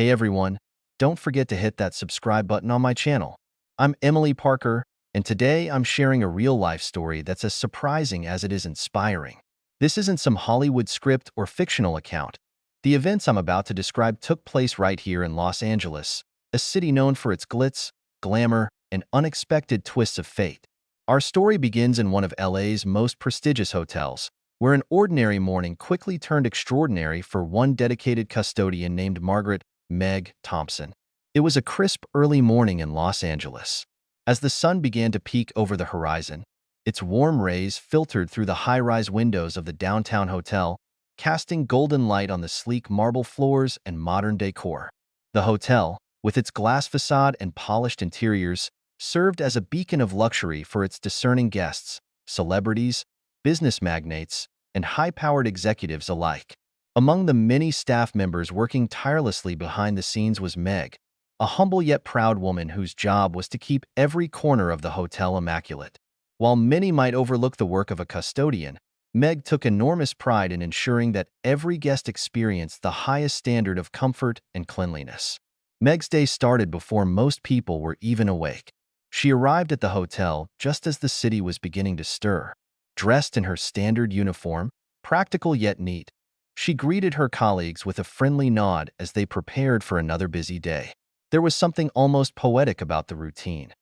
Hey everyone, don't forget to hit that subscribe button on my channel. I'm Emily Parker, and today I'm sharing a real-life story that's as surprising as it is inspiring. This isn't some Hollywood script or fictional account. The events I'm about to describe took place right here in Los Angeles, a city known for its glitz, glamour, and unexpected twists of fate. Our story begins in one of LA's most prestigious hotels, where an ordinary morning quickly turned extraordinary for one dedicated custodian named Margaret Meg Thompson. It was a crisp early morning in Los Angeles. As the sun began to peek over the horizon, its warm rays filtered through the high-rise windows of the downtown hotel, casting golden light on the sleek marble floors and modern decor. The hotel, with its glass facade and polished interiors, served as a beacon of luxury for its discerning guests, celebrities, business magnates, and high-powered executives alike. Among the many staff members working tirelessly behind the scenes was Meg, a humble yet proud woman whose job was to keep every corner of the hotel immaculate. While many might overlook the work of a custodian, Meg took enormous pride in ensuring that every guest experienced the highest standard of comfort and cleanliness. Meg's day started before most people were even awake. She arrived at the hotel just as the city was beginning to stir. Dressed in her standard uniform, practical yet neat, she greeted her colleagues with a friendly nod as they prepared for another busy day. There was something almost poetic about the routine.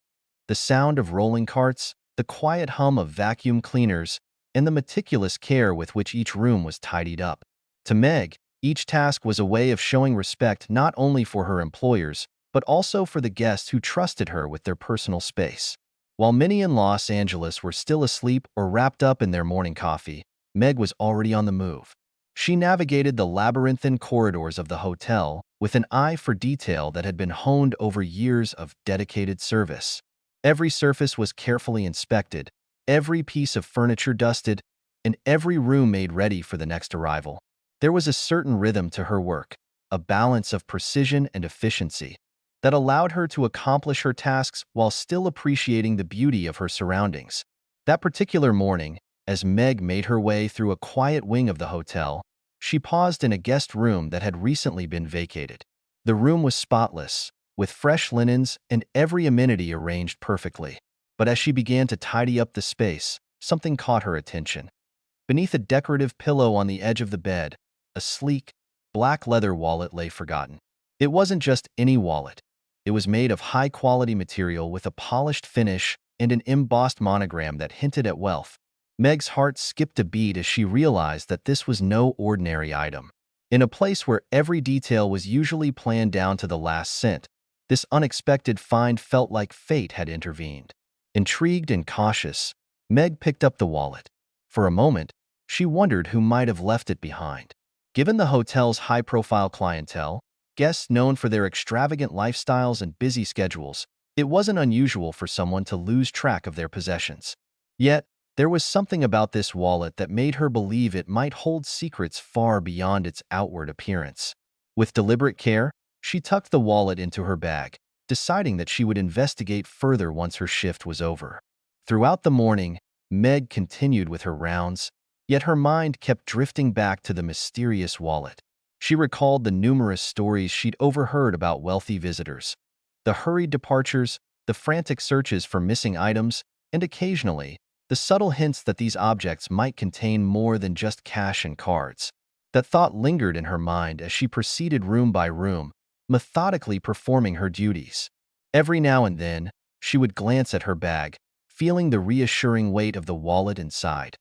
The sound of rolling carts, the quiet hum of vacuum cleaners, and the meticulous care with which each room was tidied up. To Meg, each task was a way of showing respect not only for her employers, but also for the guests who trusted her with their personal space. While many in Los Angeles were still asleep or wrapped up in their morning coffee, Meg was already on the move. She navigated the labyrinthine corridors of the hotel with an eye for detail that had been honed over years of dedicated service. Every surface was carefully inspected, every piece of furniture dusted, and every room made ready for the next arrival. There was a certain rhythm to her work, a balance of precision and efficiency, that allowed her to accomplish her tasks while still appreciating the beauty of her surroundings. That particular morning, as Meg made her way through a quiet wing of the hotel, she paused in a guest room that had recently been vacated. The room was spotless, with fresh linens and every amenity arranged perfectly. But as she began to tidy up the space, something caught her attention. Beneath a decorative pillow on the edge of the bed, a sleek, black leather wallet lay forgotten. It wasn't just any wallet. It was made of high-quality material with a polished finish and an embossed monogram that hinted at wealth. Meg's heart skipped a beat as she realized that this was no ordinary item. In a place where every detail was usually planned down to the last cent, this unexpected find felt like fate had intervened. Intrigued and cautious, Meg picked up the wallet. For a moment, she wondered who might have left it behind. Given the hotel's high-profile clientele, guests known for their extravagant lifestyles and busy schedules, it wasn't unusual for someone to lose track of their possessions. Yet, there was something about this wallet that made her believe it might hold secrets far beyond its outward appearance. With deliberate care, she tucked the wallet into her bag, deciding that she would investigate further once her shift was over. Throughout the morning, Meg continued with her rounds, yet her mind kept drifting back to the mysterious wallet. She recalled the numerous stories she'd overheard about wealthy visitors, the hurried departures, the frantic searches for missing items, and occasionally, the subtle hints that these objects might contain more than just cash and cards. That thought lingered in her mind as she proceeded room by room, methodically performing her duties. Every now and then, she would glance at her bag, feeling the reassuring weight of the wallet inside.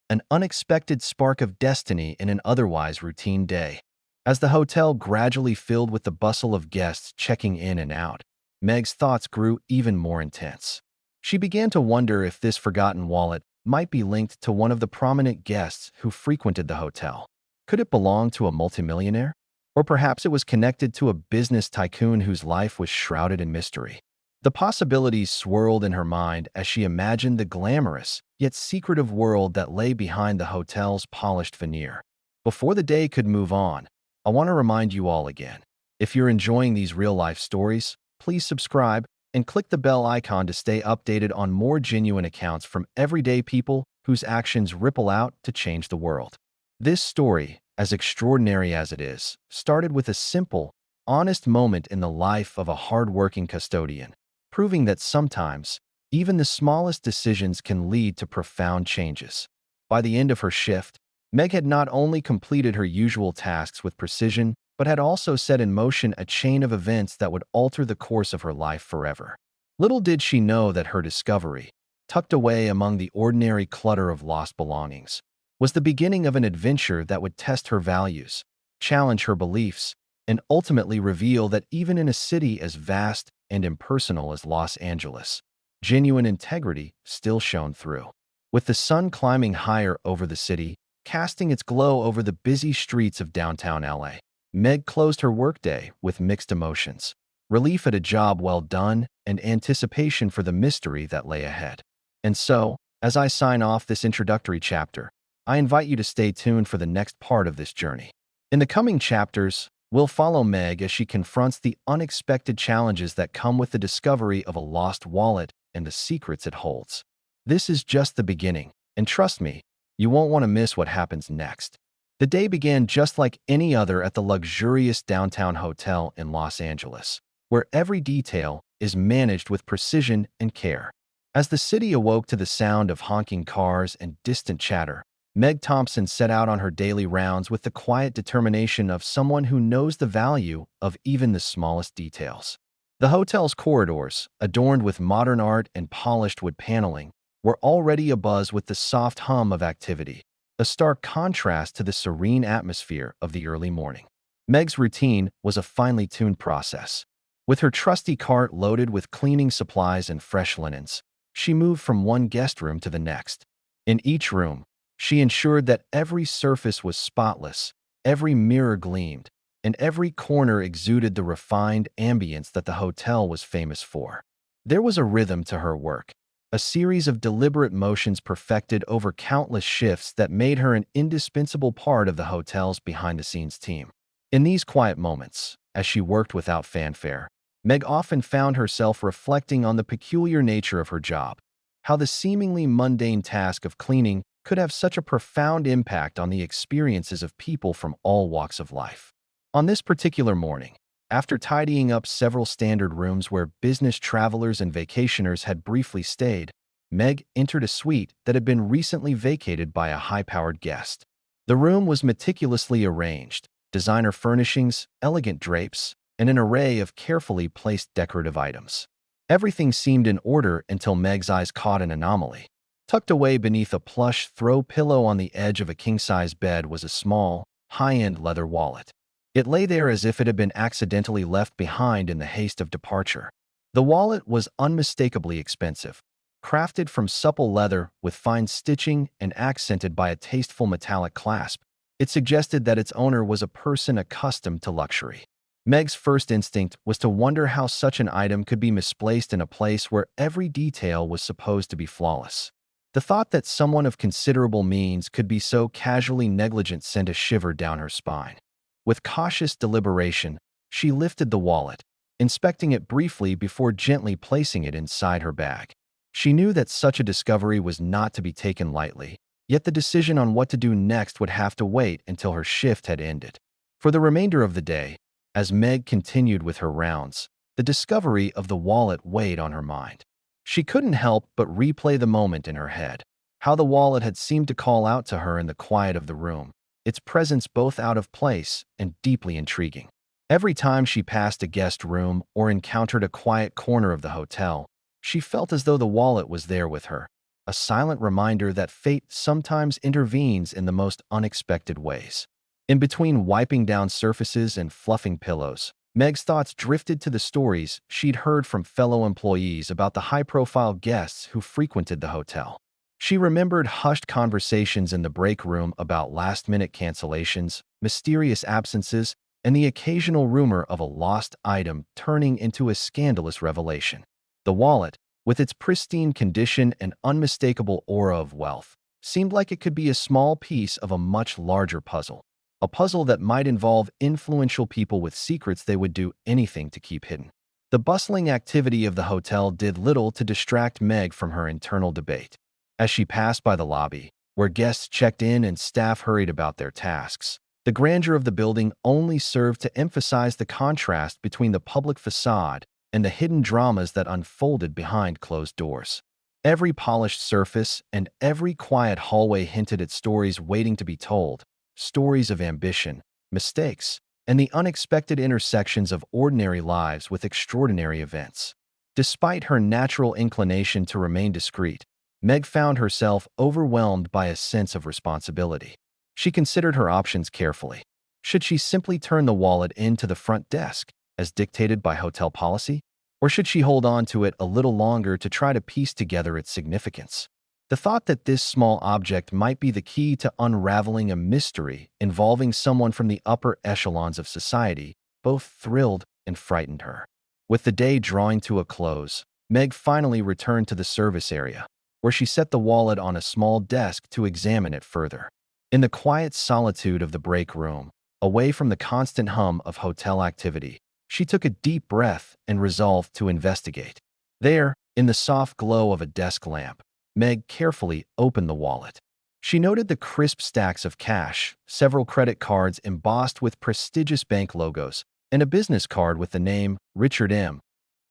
An unexpected spark of destiny in an otherwise routine day. As the hotel gradually filled with the bustle of guests checking in and out, Meg's thoughts grew even more intense. She began to wonder if this forgotten wallet might be linked to one of the prominent guests who frequented the hotel. Could it belong to a multimillionaire? Or perhaps it was connected to a business tycoon whose life was shrouded in mystery. The possibilities swirled in her mind as she imagined the glamorous, yet secretive world that lay behind the hotel's polished veneer. Before the day could move on, I want to remind you all again. If you're enjoying these real-life stories, please subscribe and click the bell icon to stay updated on more genuine accounts from everyday people whose actions ripple out to change the world. This story, as extraordinary as it is, started with a simple, honest moment in the life of a hard-working custodian, proving that sometimes, even the smallest decisions can lead to profound changes. By the end of her shift, Meg had not only completed her usual tasks with precision, but had also set in motion a chain of events that would alter the course of her life forever. Little did she know that her discovery, tucked away among the ordinary clutter of lost belongings, was the beginning of an adventure that would test her values, challenge her beliefs, and ultimately reveal that even in a city as vast and impersonal as Los Angeles, genuine integrity still shone through. With the sun climbing higher over the city, casting its glow over the busy streets of downtown LA, Meg closed her workday with mixed emotions: relief at a job well done and anticipation for the mystery that lay ahead. And so, as I sign off this introductory chapter, I invite you to stay tuned for the next part of this journey. In the coming chapters, we'll follow Meg as she confronts the unexpected challenges that come with the discovery of a lost wallet and the secrets it holds. This is just the beginning, and trust me, you won't want to miss what happens next. The day began just like any other at the luxurious downtown hotel in Los Angeles, where every detail is managed with precision and care. As the city awoke to the sound of honking cars and distant chatter, Meg Thompson set out on her daily rounds with the quiet determination of someone who knows the value of even the smallest details. The hotel's corridors, adorned with modern art and polished wood paneling, were already abuzz with the soft hum of activity, a stark contrast to the serene atmosphere of the early morning. Meg's routine was a finely tuned process. With her trusty cart loaded with cleaning supplies and fresh linens, she moved from one guest room to the next. In each room, she ensured that every surface was spotless, every mirror gleamed, and every corner exuded the refined ambience that the hotel was famous for. There was a rhythm to her work, a series of deliberate motions perfected over countless shifts that made her an indispensable part of the hotel's behind-the-scenes team. In these quiet moments, as she worked without fanfare, Meg often found herself reflecting on the peculiar nature of her job, how the seemingly mundane task of cleaning could have such a profound impact on the experiences of people from all walks of life. On this particular morning, after tidying up several standard rooms where business travelers and vacationers had briefly stayed, Meg entered a suite that had been recently vacated by a high-powered guest. The room was meticulously arranged, designer furnishings, elegant drapes, and an array of carefully placed decorative items. Everything seemed in order until Meg's eyes caught an anomaly. Tucked away beneath a plush throw pillow on the edge of a king-size bed was a small, high-end leather wallet. It lay there as if it had been accidentally left behind in the haste of departure. The wallet was unmistakably expensive, crafted from supple leather with fine stitching and accented by a tasteful metallic clasp. It suggested that its owner was a person accustomed to luxury. Meg's first instinct was to wonder how such an item could be misplaced in a place where every detail was supposed to be flawless. The thought that someone of considerable means could be so casually negligent sent a shiver down her spine. With cautious deliberation, she lifted the wallet, inspecting it briefly before gently placing it inside her bag. She knew that such a discovery was not to be taken lightly, yet the decision on what to do next would have to wait until her shift had ended. For the remainder of the day, as Meg continued with her rounds, the discovery of the wallet weighed on her mind. She couldn't help but replay the moment in her head, how the wallet had seemed to call out to her in the quiet of the room, its presence both out of place and deeply intriguing. Every time she passed a guest room or encountered a quiet corner of the hotel, she felt as though the wallet was there with her, a silent reminder that fate sometimes intervenes in the most unexpected ways. In between wiping down surfaces and fluffing pillows, Meg's thoughts drifted to the stories she'd heard from fellow employees about the high-profile guests who frequented the hotel. She remembered hushed conversations in the break room about last-minute cancellations, mysterious absences, and the occasional rumor of a lost item turning into a scandalous revelation. The wallet, with its pristine condition and unmistakable aura of wealth, seemed like it could be a small piece of a much larger puzzle. A puzzle that might involve influential people with secrets they would do anything to keep hidden. The bustling activity of the hotel did little to distract Meg from her internal debate. As she passed by the lobby, where guests checked in and staff hurried about their tasks, The grandeur of the building only served to emphasize the contrast between the public facade and the hidden dramas that unfolded behind closed doors. Every polished surface and every quiet hallway hinted at stories waiting to be told, stories of ambition, mistakes, and the unexpected intersections of ordinary lives with extraordinary events. Despite her natural inclination to remain discreet, Meg found herself overwhelmed by a sense of responsibility. She considered her options carefully. Should she simply turn the wallet into the front desk, as dictated by hotel policy? Or should she hold on to it a little longer to try to piece together its significance? The thought that this small object might be the key to unraveling a mystery involving someone from the upper echelons of society both thrilled and frightened her. With the day drawing to a close, Meg finally returned to the service area, where she set the wallet on a small desk to examine it further. In the quiet solitude of the break room, away from the constant hum of hotel activity, she took a deep breath and resolved to investigate. There, in the soft glow of a desk lamp, Meg carefully opened the wallet. She noted the crisp stacks of cash, several credit cards embossed with prestigious bank logos, and a business card with the name Richard M.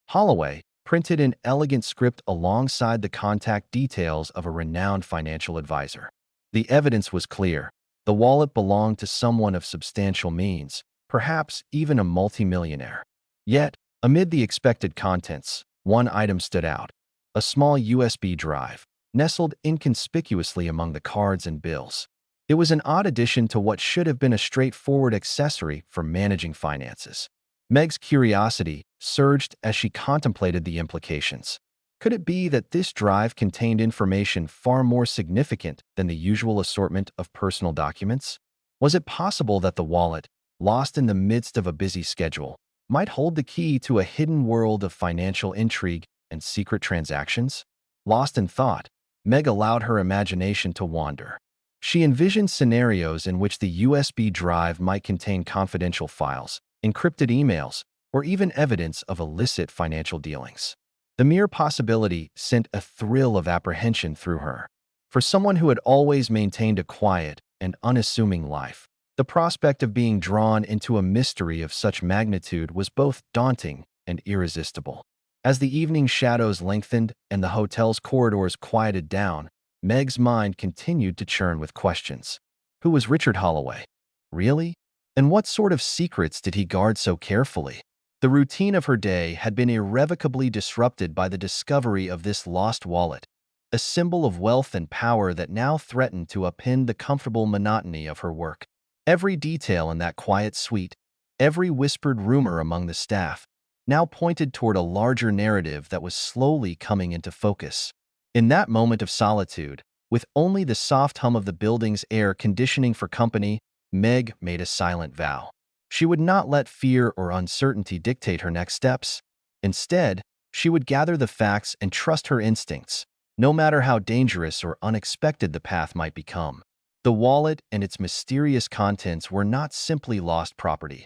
Holloway printed in elegant script alongside the contact details of a renowned financial advisor. The evidence was clear. The wallet belonged to someone of substantial means, perhaps even a multimillionaire. Yet, amid the expected contents, one item stood out: a small USB drive, nestled inconspicuously among the cards and bills. It was an odd addition to what should have been a straightforward accessory for managing finances. Meg's curiosity surged as she contemplated the implications. Could it be that this drive contained information far more significant than the usual assortment of personal documents? Was it possible that the wallet, lost in the midst of a busy schedule, might hold the key to a hidden world of financial intrigue and secret transactions? Lost in thought, Meg allowed her imagination to wander. She envisioned scenarios in which the USB drive might contain confidential files, encrypted emails, or even evidence of illicit financial dealings. The mere possibility sent a thrill of apprehension through her. For someone who had always maintained a quiet and unassuming life, the prospect of being drawn into a mystery of such magnitude was both daunting and irresistible. As the evening shadows lengthened and the hotel's corridors quieted down, Meg's mind continued to churn with questions. Who was Richard Holloway? Really? And what sort of secrets did he guard so carefully? The routine of her day had been irrevocably disrupted by the discovery of this lost wallet, a symbol of wealth and power that now threatened to upend the comfortable monotony of her work. Every detail in that quiet suite, every whispered rumor among the staff, now pointed toward a larger narrative that was slowly coming into focus. In that moment of solitude, with only the soft hum of the building's air conditioning for company, Meg made a silent vow. She would not let fear or uncertainty dictate her next steps. Instead, she would gather the facts and trust her instincts, no matter how dangerous or unexpected the path might become. The wallet and its mysterious contents were not simply lost property.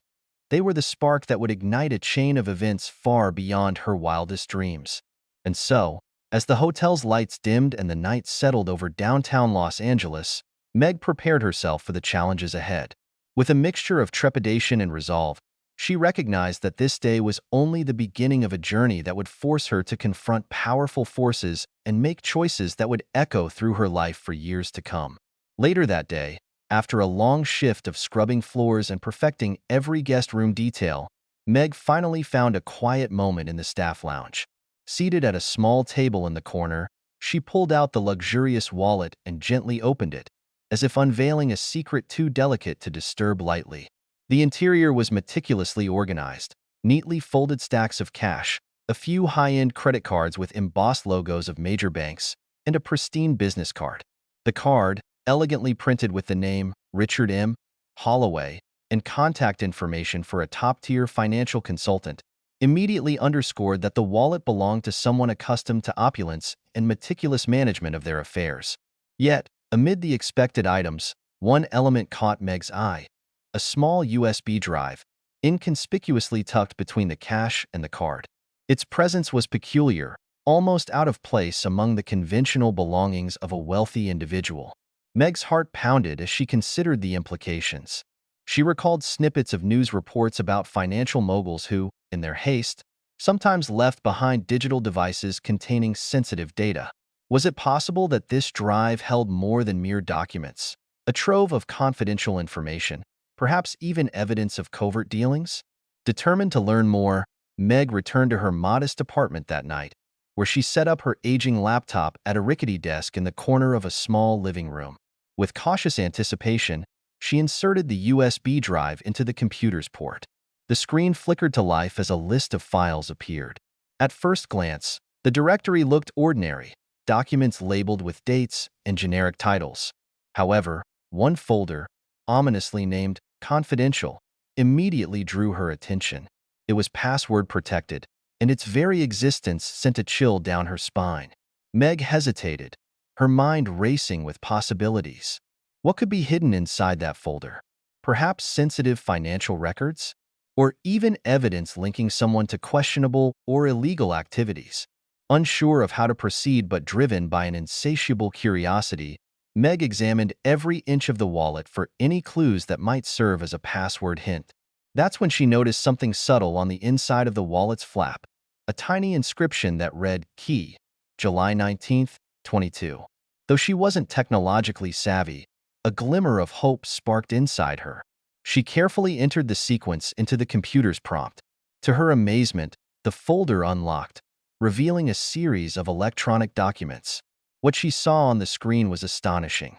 They were the spark that would ignite a chain of events far beyond her wildest dreams. And so, as the hotel's lights dimmed and the night settled over downtown Los Angeles, Meg prepared herself for the challenges ahead. With a mixture of trepidation and resolve, she recognized that this day was only the beginning of a journey that would force her to confront powerful forces and make choices that would echo through her life for years to come. Later that day, after a long shift of scrubbing floors and perfecting every guest room detail, Meg finally found a quiet moment in the staff lounge. Seated at a small table in the corner, she pulled out the luxurious wallet and gently opened it, as if unveiling a secret too delicate to disturb lightly. The interior was meticulously organized: neatly folded stacks of cash, a few high-end credit cards with embossed logos of major banks, and a pristine business card. The card, elegantly printed with the name Richard M. Holloway and contact information for a top-tier financial consultant, immediately underscored that the wallet belonged to someone accustomed to opulence and meticulous management of their affairs. Yet, amid the expected items, one element caught Meg's eye: a small USB drive, inconspicuously tucked between the cash and the card. Its presence was peculiar, almost out of place among the conventional belongings of a wealthy individual. Meg's heart pounded as she considered the implications. She recalled snippets of news reports about financial moguls who, in their haste, sometimes left behind digital devices containing sensitive data. Was it possible that this drive held more than mere documents, a trove of confidential information, perhaps even evidence of covert dealings? Determined to learn more, Meg returned to her modest apartment that night, where she set up her aging laptop at a rickety desk in the corner of a small living room. With cautious anticipation, she inserted the USB drive into the computer's port. The screen flickered to life as a list of files appeared. At first glance, the directory looked ordinary, documents labeled with dates and generic titles. However, one folder, ominously named Confidential, immediately drew her attention. It was password protected, and its very existence sent a chill down her spine. Meg hesitated, her mind racing with possibilities. What could be hidden inside that folder? Perhaps sensitive financial records? Or even evidence linking someone to questionable or illegal activities? Unsure of how to proceed but driven by an insatiable curiosity, Meg examined every inch of the wallet for any clues that might serve as a password hint. That's when she noticed something subtle on the inside of the wallet's flap, a tiny inscription that read, Key, July 19th, 22. Though she wasn't technologically savvy, a glimmer of hope sparked inside her. She carefully entered the sequence into the computer's prompt. To her amazement, the folder unlocked, revealing a series of electronic documents. What she saw on the screen was astonishing.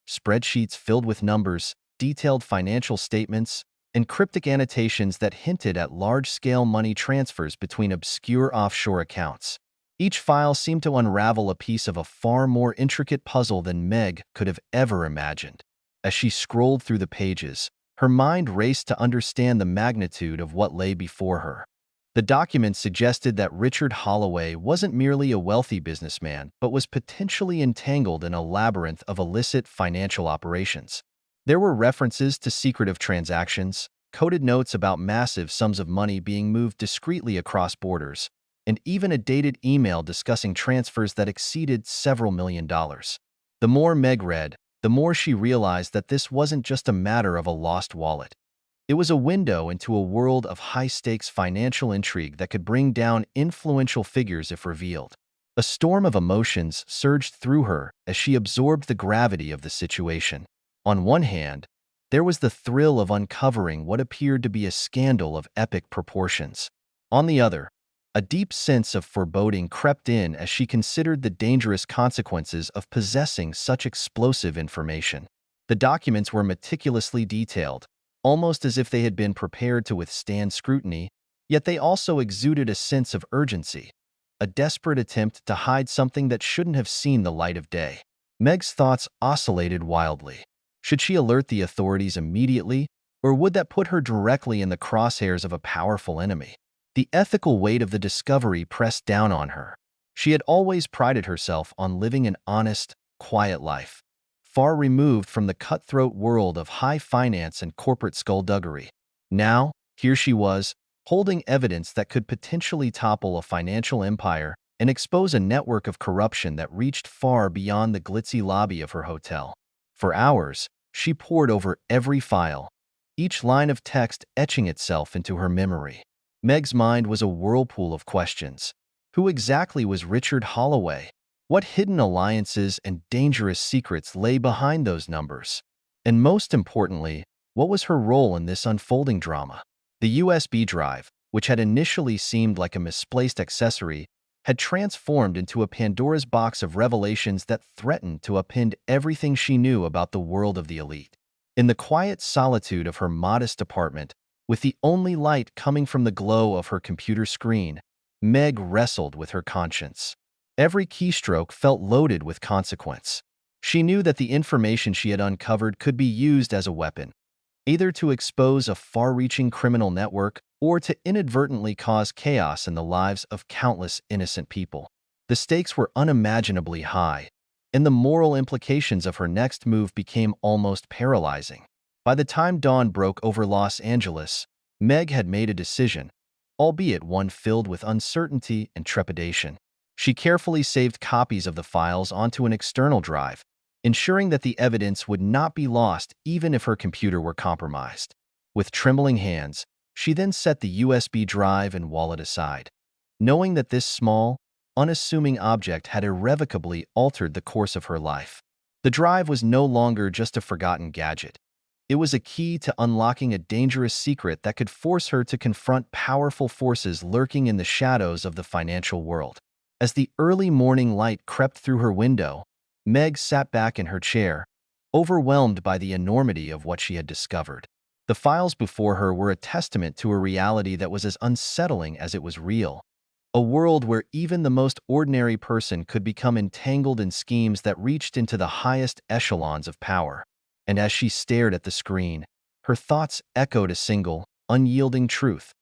Spreadsheets filled with numbers, detailed financial statements, and cryptic annotations that hinted at large-scale money transfers between obscure offshore accounts. Each file seemed to unravel a piece of a far more intricate puzzle than Meg could have ever imagined. As she scrolled through the pages, her mind raced to understand the magnitude of what lay before her. The documents suggested that Richard Holloway wasn't merely a wealthy businessman, but was potentially entangled in a labyrinth of illicit financial operations. There were references to secretive transactions, coded notes about massive sums of money being moved discreetly across borders, and even a dated email discussing transfers that exceeded several $1 million. The more Meg read, the more she realized that this wasn't just a matter of a lost wallet. It was a window into a world of high-stakes financial intrigue that could bring down influential figures if revealed. A storm of emotions surged through her as she absorbed the gravity of the situation. On one hand, there was the thrill of uncovering what appeared to be a scandal of epic proportions. On the other, a deep sense of foreboding crept in as she considered the dangerous consequences of possessing such explosive information. The documents were meticulously detailed, almost as if they had been prepared to withstand scrutiny, yet they also exuded a sense of urgency, a desperate attempt to hide something that shouldn't have seen the light of day. Meg's thoughts oscillated wildly. Should she alert the authorities immediately, or would that put her directly in the crosshairs of a powerful enemy? The ethical weight of the discovery pressed down on her. She had always prided herself on living an honest, quiet life, far removed from the cutthroat world of high finance and corporate skullduggery. Now, here she was, holding evidence that could potentially topple a financial empire and expose a network of corruption that reached far beyond the glitzy lobby of her hotel. For hours, she pored over every file, each line of text etching itself into her memory. Meg's mind was a whirlpool of questions. Who exactly was Richard Holloway? What hidden alliances and dangerous secrets lay behind those numbers? And most importantly, what was her role in this unfolding drama? The USB drive, which had initially seemed like a misplaced accessory, had transformed into a Pandora's box of revelations that threatened to upend everything she knew about the world of the elite. In the quiet solitude of her modest apartment, with the only light coming from the glow of her computer screen, Meg wrestled with her conscience. Every keystroke felt loaded with consequence. She knew that the information she had uncovered could be used as a weapon, either to expose a far-reaching criminal network or to inadvertently cause chaos in the lives of countless innocent people. The stakes were unimaginably high, and the moral implications of her next move became almost paralyzing. By the time dawn broke over Los Angeles, Meg had made a decision, albeit one filled with uncertainty and trepidation. She carefully saved copies of the files onto an external drive, ensuring that the evidence would not be lost even if her computer were compromised. With trembling hands, she then set the USB drive and wallet aside, knowing that this small, unassuming object had irrevocably altered the course of her life. The drive was no longer just a forgotten gadget. It was a key to unlocking a dangerous secret that could force her to confront powerful forces lurking in the shadows of the financial world. As the early morning light crept through her window, Meg sat back in her chair, overwhelmed by the enormity of what she had discovered. The files before her were a testament to a reality that was as unsettling as it was real. A world where even the most ordinary person could become entangled in schemes that reached into the highest echelons of power. And as she stared at the screen, her thoughts echoed a single, unyielding truth.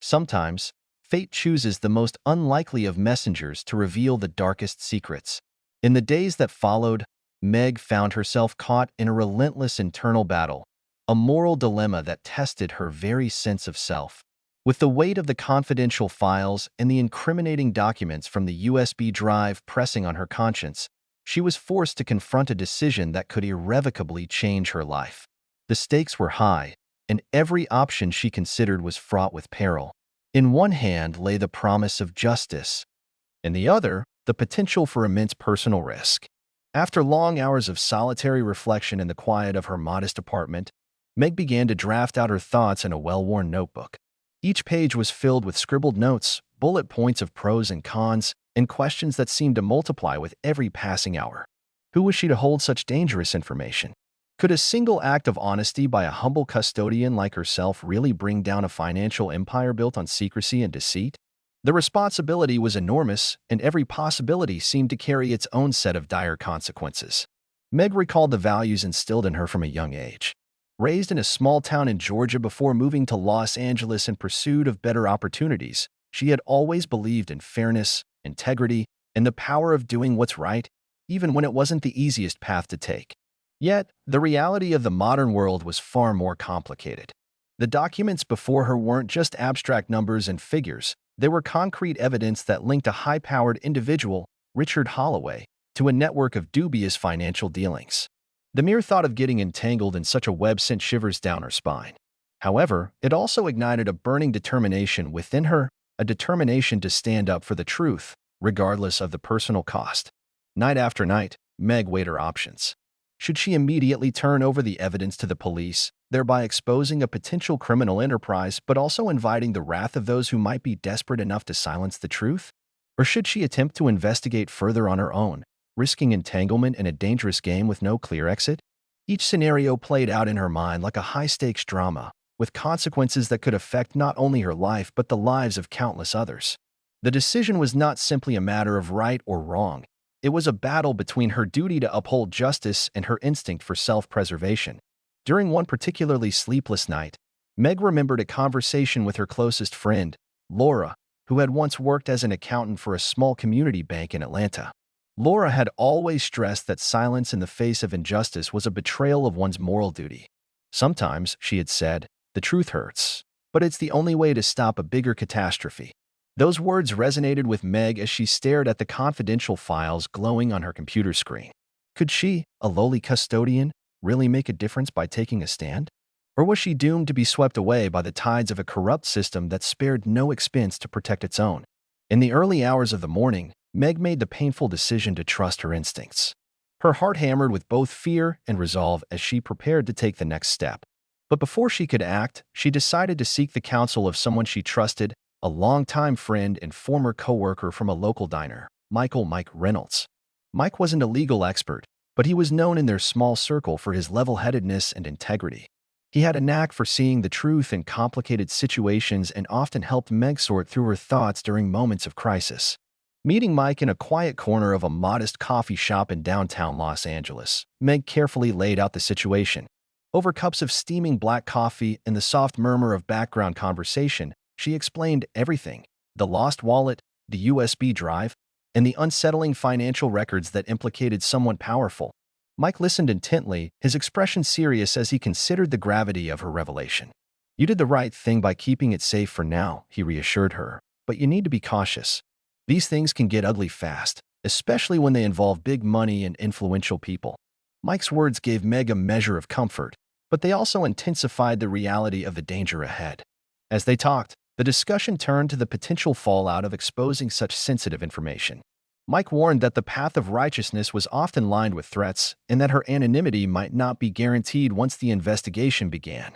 Sometimes, fate chooses the most unlikely of messengers to reveal the darkest secrets. In the days that followed, Meg found herself caught in a relentless internal battle, a moral dilemma that tested her very sense of self. With the weight of the confidential files and the incriminating documents from the USB drive pressing on her conscience, she was forced to confront a decision that could irrevocably change her life. The stakes were high, and every option she considered was fraught with peril. In one hand lay the promise of justice. In the other, the potential for immense personal risk. After long hours of solitary reflection in the quiet of her modest apartment, Meg began to draft out her thoughts in a well-worn notebook. Each page was filled with scribbled notes, bullet points of pros and cons, and questions that seemed to multiply with every passing hour. Who was she to hold such dangerous information? Could a single act of honesty by a humble custodian like herself really bring down a financial empire built on secrecy and deceit? The responsibility was enormous, and every possibility seemed to carry its own set of dire consequences. Meg recalled the values instilled in her from a young age. Raised in a small town in Georgia before moving to Los Angeles in pursuit of better opportunities, she had always believed in fairness, integrity, and the power of doing what's right, even when it wasn't the easiest path to take. Yet, the reality of the modern world was far more complicated. The documents before her weren't just abstract numbers and figures. They were concrete evidence that linked a high-powered individual, Richard Holloway, to a network of dubious financial dealings. The mere thought of getting entangled in such a web sent shivers down her spine. However, it also ignited a burning determination within her, a determination to stand up for the truth, regardless of the personal cost. Night after night, Meg weighed her options. Should she immediately turn over the evidence to the police, thereby exposing a potential criminal enterprise but also inviting the wrath of those who might be desperate enough to silence the truth? Or should she attempt to investigate further on her own, risking entanglement in a dangerous game with no clear exit? Each scenario played out in her mind like a high-stakes drama, with consequences that could affect not only her life but the lives of countless others. The decision was not simply a matter of right or wrong. It was a battle between her duty to uphold justice and her instinct for self-preservation. During one particularly sleepless night, Meg remembered a conversation with her closest friend, Laura, who had once worked as an accountant for a small community bank in Atlanta. Laura had always stressed that silence in the face of injustice was a betrayal of one's moral duty. Sometimes, she had said, the truth hurts, but it's the only way to stop a bigger catastrophe. Those words resonated with Meg as she stared at the confidential files glowing on her computer screen. Could she, a lowly custodian, really make a difference by taking a stand? Or was she doomed to be swept away by the tides of a corrupt system that spared no expense to protect its own? In the early hours of the morning, Meg made the painful decision to trust her instincts. Her heart hammered with both fear and resolve as she prepared to take the next step. But before she could act, she decided to seek the counsel of someone she trusted, a longtime friend and former co-worker from a local diner, Mike Reynolds. Mike wasn't a legal expert, but he was known in their small circle for his level-headedness and integrity. He had a knack for seeing the truth in complicated situations and often helped Meg sort through her thoughts during moments of crisis. Meeting Mike in a quiet corner of a modest coffee shop in downtown Los Angeles, Meg carefully laid out the situation. Over cups of steaming black coffee and the soft murmur of background conversation, she explained everything: the lost wallet, the USB drive, and the unsettling financial records that implicated someone powerful. Mike listened intently, his expression serious as he considered the gravity of her revelation. "You did the right thing by keeping it safe for now," he reassured her, "but you need to be cautious. These things can get ugly fast, especially when they involve big money and influential people." Mike's words gave Meg a measure of comfort, but they also intensified the reality of the danger ahead. As they talked, the discussion turned to the potential fallout of exposing such sensitive information. Mike warned that the path of righteousness was often lined with threats and that her anonymity might not be guaranteed once the investigation began.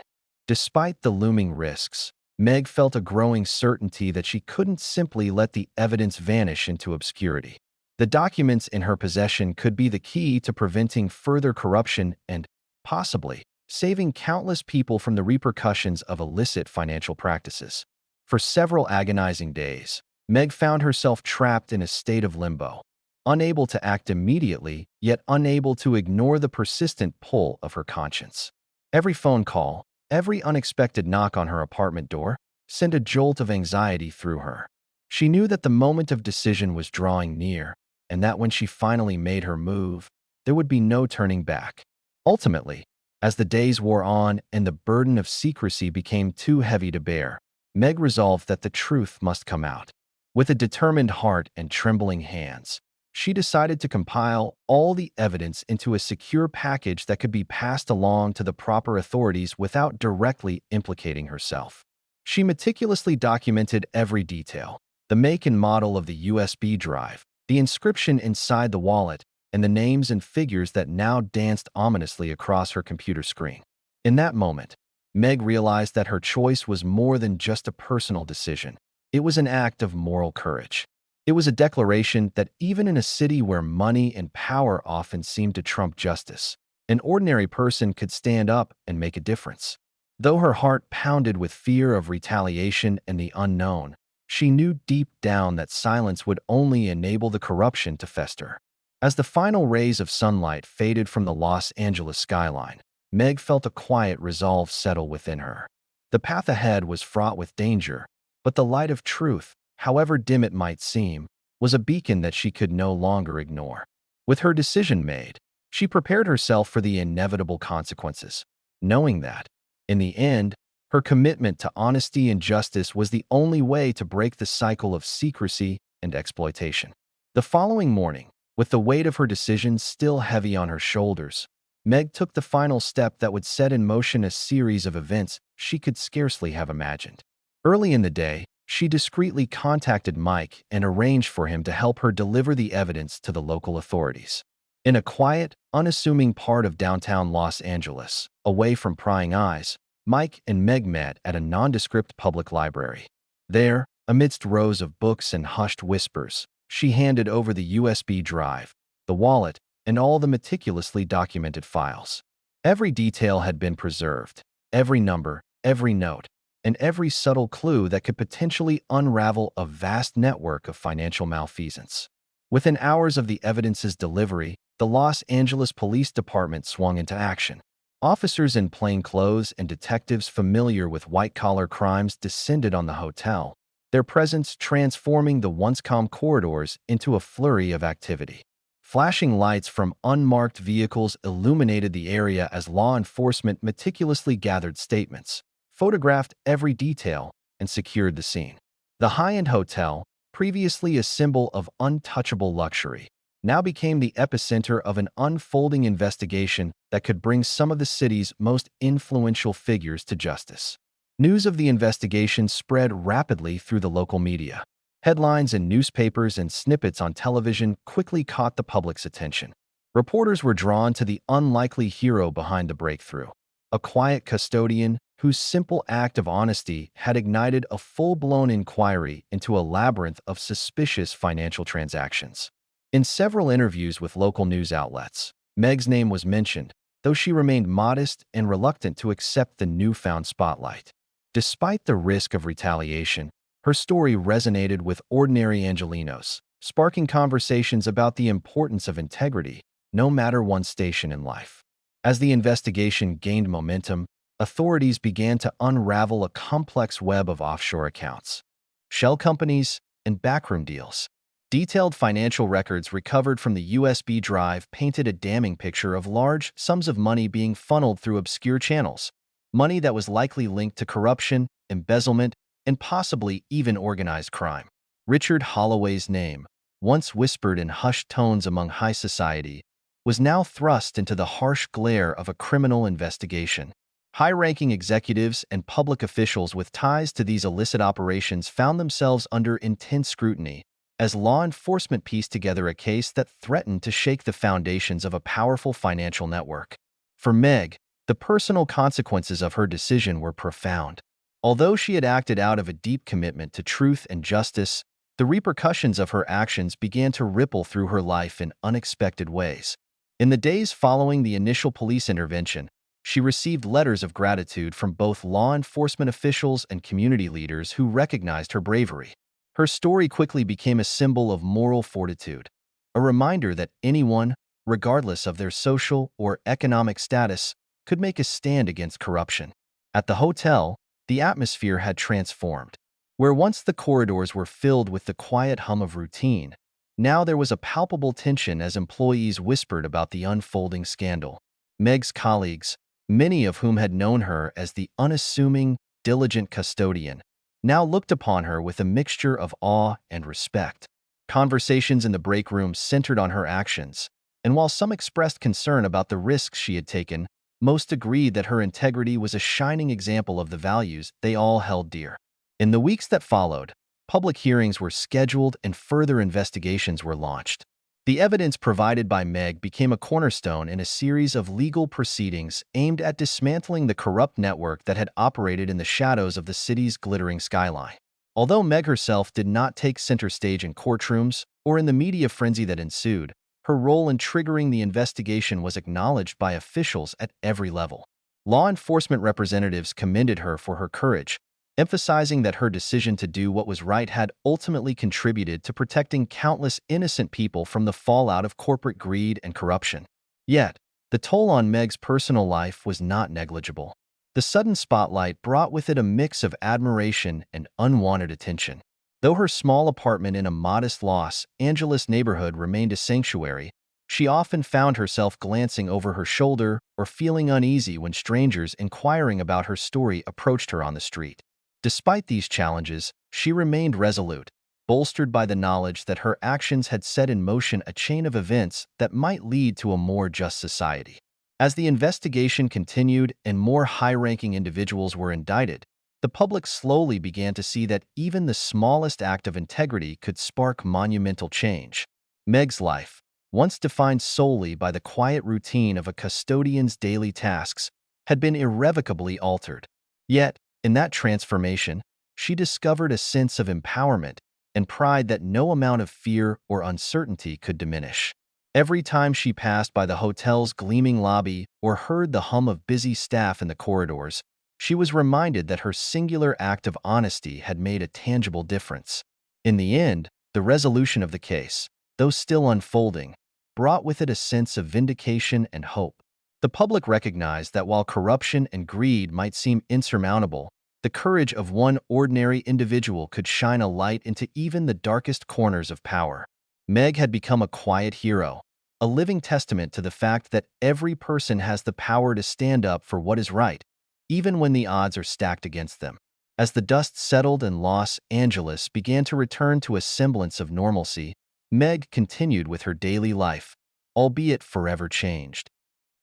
Despite the looming risks, Meg felt a growing certainty that she couldn't simply let the evidence vanish into obscurity. The documents in her possession could be the key to preventing further corruption and, possibly, saving countless people from the repercussions of illicit financial practices. For several agonizing days, Meg found herself trapped in a state of limbo, unable to act immediately, yet unable to ignore the persistent pull of her conscience. Every phone call, every unexpected knock on her apartment door, sent a jolt of anxiety through her. She knew that the moment of decision was drawing near, and that when she finally made her move, there would be no turning back. Ultimately, as the days wore on and the burden of secrecy became too heavy to bear, Meg resolved that the truth must come out. With a determined heart and trembling hands, she decided to compile all the evidence into a secure package that could be passed along to the proper authorities without directly implicating herself. She meticulously documented every detail: the make and model of the USB drive, the inscription inside the wallet, and the names and figures that now danced ominously across her computer screen. In that moment, Meg realized that her choice was more than just a personal decision. It was an act of moral courage. It was a declaration that even in a city where money and power often seem to trump justice, an ordinary person could stand up and make a difference. Though her heart pounded with fear of retaliation and the unknown, she knew deep down that silence would only enable the corruption to fester. As the final rays of sunlight faded from the Los Angeles skyline, Meg felt a quiet resolve settle within her. The path ahead was fraught with danger, but the light of truth, however dim it might seem, was a beacon that she could no longer ignore. With her decision made, she prepared herself for the inevitable consequences, knowing that, in the end, her commitment to honesty and justice was the only way to break the cycle of secrecy and exploitation. The following morning, with the weight of her decisions still heavy on her shoulders, Meg took the final step that would set in motion a series of events she could scarcely have imagined. Early in the day, she discreetly contacted Mike and arranged for him to help her deliver the evidence to the local authorities. In a quiet, unassuming part of downtown Los Angeles, away from prying eyes, Mike and Meg met at a nondescript public library. There, amidst rows of books and hushed whispers, she handed over the USB drive, the wallet, and all the meticulously documented files. Every detail had been preserved, every number, every note, and every subtle clue that could potentially unravel a vast network of financial malfeasance. Within hours of the evidence's delivery, the Los Angeles Police Department swung into action. Officers in plain clothes and detectives familiar with white-collar crimes descended on the hotel, their presence transforming the once calm corridors into a flurry of activity. Flashing lights from unmarked vehicles illuminated the area as law enforcement meticulously gathered statements, photographed every detail, and secured the scene. The high-end hotel, previously a symbol of untouchable luxury, now became the epicenter of an unfolding investigation that could bring some of the city's most influential figures to justice. News of the investigation spread rapidly through the local media. Headlines in newspapers and snippets on television quickly caught the public's attention. Reporters were drawn to the unlikely hero behind the breakthrough, a quiet custodian whose simple act of honesty had ignited a full-blown inquiry into a labyrinth of suspicious financial transactions. In several interviews with local news outlets, Meg's name was mentioned, though she remained modest and reluctant to accept the newfound spotlight. Despite the risk of retaliation, her story resonated with ordinary Angelenos, sparking conversations about the importance of integrity, no matter one's station in life. As the investigation gained momentum, authorities began to unravel a complex web of offshore accounts, shell companies, and backroom deals. Detailed financial records recovered from the USB drive painted a damning picture of large sums of money being funneled through obscure channels, money that was likely linked to corruption, embezzlement, and possibly even organized crime. Richard Holloway's name, once whispered in hushed tones among high society, was now thrust into the harsh glare of a criminal investigation. High-ranking executives and public officials with ties to these illicit operations found themselves under intense scrutiny as law enforcement pieced together a case that threatened to shake the foundations of a powerful financial network. For Meg, the personal consequences of her decision were profound. Although she had acted out of a deep commitment to truth and justice, the repercussions of her actions began to ripple through her life in unexpected ways. In the days following the initial police intervention, she received letters of gratitude from both law enforcement officials and community leaders who recognized her bravery. Her story quickly became a symbol of moral fortitude, a reminder that anyone, regardless of their social or economic status, could make a stand against corruption. At the hotel, the atmosphere had transformed. Where once the corridors were filled with the quiet hum of routine, now there was a palpable tension as employees whispered about the unfolding scandal. Meg's colleagues, many of whom had known her as the unassuming, diligent custodian, now looked upon her with a mixture of awe and respect. Conversations in the break room centered on her actions, and while some expressed concern about the risks she had taken, most agreed that her integrity was a shining example of the values they all held dear. In the weeks that followed, public hearings were scheduled and further investigations were launched. The evidence provided by Meg became a cornerstone in a series of legal proceedings aimed at dismantling the corrupt network that had operated in the shadows of the city's glittering skyline. Although Meg herself did not take center stage in courtrooms or in the media frenzy that ensued, her role in triggering the investigation was acknowledged by officials at every level. Law enforcement representatives commended her for her courage, emphasizing that her decision to do what was right had ultimately contributed to protecting countless innocent people from the fallout of corporate greed and corruption. Yet, the toll on Meg's personal life was not negligible. The sudden spotlight brought with it a mix of admiration and unwanted attention. Though her small apartment in a modest Los Angeles neighborhood remained a sanctuary, she often found herself glancing over her shoulder or feeling uneasy when strangers inquiring about her story approached her on the street. Despite these challenges, she remained resolute, bolstered by the knowledge that her actions had set in motion a chain of events that might lead to a more just society. As the investigation continued and more high-ranking individuals were indicted, the public slowly began to see that even the smallest act of integrity could spark monumental change. Meg's life, once defined solely by the quiet routine of a custodian's daily tasks, had been irrevocably altered. Yet, in that transformation, she discovered a sense of empowerment and pride that no amount of fear or uncertainty could diminish. Every time she passed by the hotel's gleaming lobby or heard the hum of busy staff in the corridors, she was reminded that her singular act of honesty had made a tangible difference. In the end, the resolution of the case, though still unfolding, brought with it a sense of vindication and hope. The public recognized that while corruption and greed might seem insurmountable, the courage of one ordinary individual could shine a light into even the darkest corners of power. Meg had become a quiet hero, a living testament to the fact that every person has the power to stand up for what is right, even when the odds are stacked against them. As the dust settled and Los Angeles began to return to a semblance of normalcy, Meg continued with her daily life, albeit forever changed.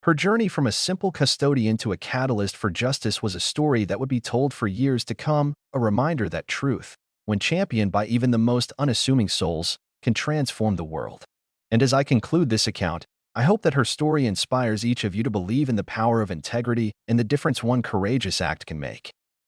Her journey from a simple custodian to a catalyst for justice was a story that would be told for years to come, a reminder that truth, when championed by even the most unassuming souls, can transform the world. And as I conclude this account, I hope that her story inspires each of you to believe in the power of integrity and the difference one courageous act can make.